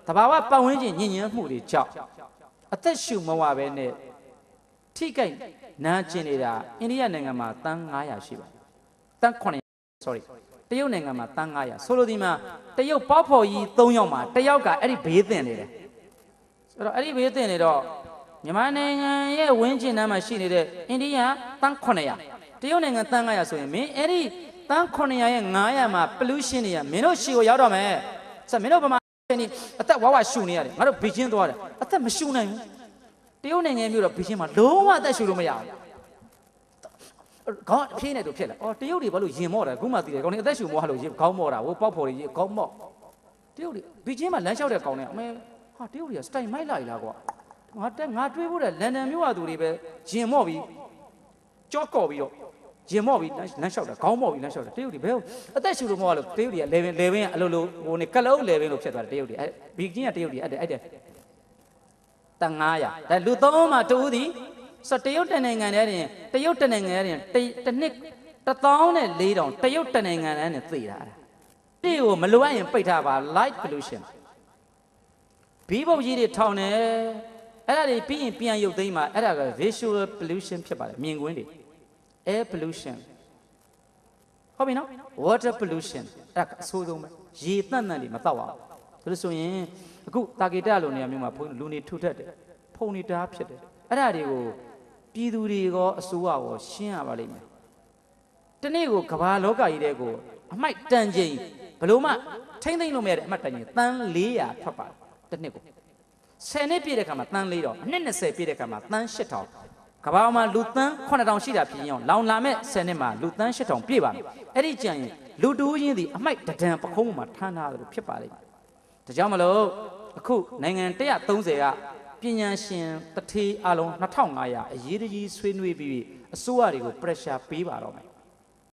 တဘာဝပတ်ဝန်းကျင်ညဉ့်ညမ်းမှုတွေကြောင့်အသက်ရှူမဝပဲနဲ့ထိခိုက်နာကျင်နေတာအိန္ဒိယနိုင်ငံမှာတန်း900ရှိပါတယ်တန်း900 sorry တရုတ်နိုင်ငံမှာတန်း900ဆိုလိုဒီမှာတရုတ်ပေါက်ဖော်ကြီး3ယောက်မှာတယောက်ကအဲ့ဒီဘေးသင့်နေတယ်ဆိုတော့အဲ့ဒီဘေးသင့်နေတော့မြန်မာနိုင်ငံရဲ့ဝင်းကျင်နားမှာရှိနေတဲ့အိန္ဒိယတန်း900တရုတ်နိုင်ငံတန်း900ဆိုရင်မင်းအဲ့ဒီတန်း900ရဲ့900မှာ pollution တွေကမင်းတို့ရှီကိုရောက်တော့မယ်ဆိုမင်းတို့ဗမာနေအသက်ဝါရှူနေရတယ်ငါတို့ဘေကျင်းသွားတယ်အသက်မရှူနိုင်ဘူးတရုတ်နိုင်ငံမျိုးတော့ဘေကျင်းမှာလုံးဝအသက်ရှူလို့မရဘူးခေါင်းအဖြေးနဲ့တို့ဖြစ်လာအော်တရုတ်တွေဘာလို့ရင်မော့တာခုမှသိတယ်ကောင်းနေအသက်ရှူမော့ဟာလို့ရင်ခေါင်းမော့တာဟိုပေါက်ဖော်တွေရင်ခေါင်းမော့တရုတ်တွေဘေကျင်းမှာလမ်းလျှောက်တဲ့ကောင်တွေအမေဟာတရုတ်တွေကစတိုင်မိုက်လာပြီလားကွာငါတွေးဖို့တဲ့လန်ဒန်မြို့ဝသူတွေပဲရင်မော့ပြီးကြော့ကော့ပြီးတော့ရင်မော့ပြီးလမ်းလျှောက်တာခေါင်းမော့ပြီးလမ်းလျှောက်တာတရုတ်တွေဘယ်အသက်ရှူလို့မော့လို့တရုတ်တွေကလေဘင်းအလိုလိုဟိုနေကလုံးလေဘင်းလို့ဖြစ်သွားတယ်တရုတ်တွေဘီကင်းကတရုတ်တွေအဲ့တဲ့တန်900ဒါလူသုံးမှာတူသည်ဆိုတရုတ်တနိုင်ငံထဲတင်တရုတ်တနိုင်ငံထဲတင်တစ်နှစ်14000တရုတ်တနိုင်ငံထဲတင်သိတာတိကိုမလိုအပ်ရင်ပိတ်ထားပါ light pollution ဘီးပုတ်ကြီးတွေထောင်တယ်အဲ့ဒါတွေပြီးရင်ပြန်ရုပ်သိမ်းမှာအဲ့ဒါက visual pollution ဖြစ်ပါတယ်မြင်ကွင်းတွေ air pollution ဟုတ်ပြီနော် water pollution အဲ့ဒါအဆိုးဆုံးပဲရေတန့်တွေမတောက်အောင်ဒါလို့ဆိုရင်အခုတာဂေတလိုနေရာမျိုးမှာလူနေထူထပ်တယ်ဖုန်နေတာဖြစ်တယ်အဲ့ဒါတွေကိုပြည်သူတွေရောအစိုးရရောရှင်းရပါလိမ့်မယ်တနေ့ကိုကမ္ဘာလောကကြီးတဲ့ကိုအမိုက်တန်ချိန်ဘလို့မှထိမ့်သိမ့်လို့မရတဲ့အမှတ်တန်ချိန်တန်း400ထွက်ပါတယ်တစ်နှစ်ကို10နှစ်ပြည့်တဲ့ခါမှာတန်း400အနှစ်20ပြည့်တဲ့ခါမှာတန်း8000ကမ္ဘာမှာလူတန်း9000ရှိတာဖြစ်ရင်လောင်လာမဲ့10နှစ်မှာလူတန်း8000ပြည့်ပါမယ်အဲ့ဒီကြံရင်လူတူးချင်းစီအမိုက်တဒံပခုံးပေါ်မှာထမ်းထားတယ်လို့ဖြစ်ပါလိမ့်မယ်ဒါကြောင့်မလို့အခုနိုင်ငံ130ကပညာရှင်တထေးအလုံး2500အရေးတကြီးဆွေးနွေးပြီးအစိုးရတွေကို pressure ပေးပါတော့မယ်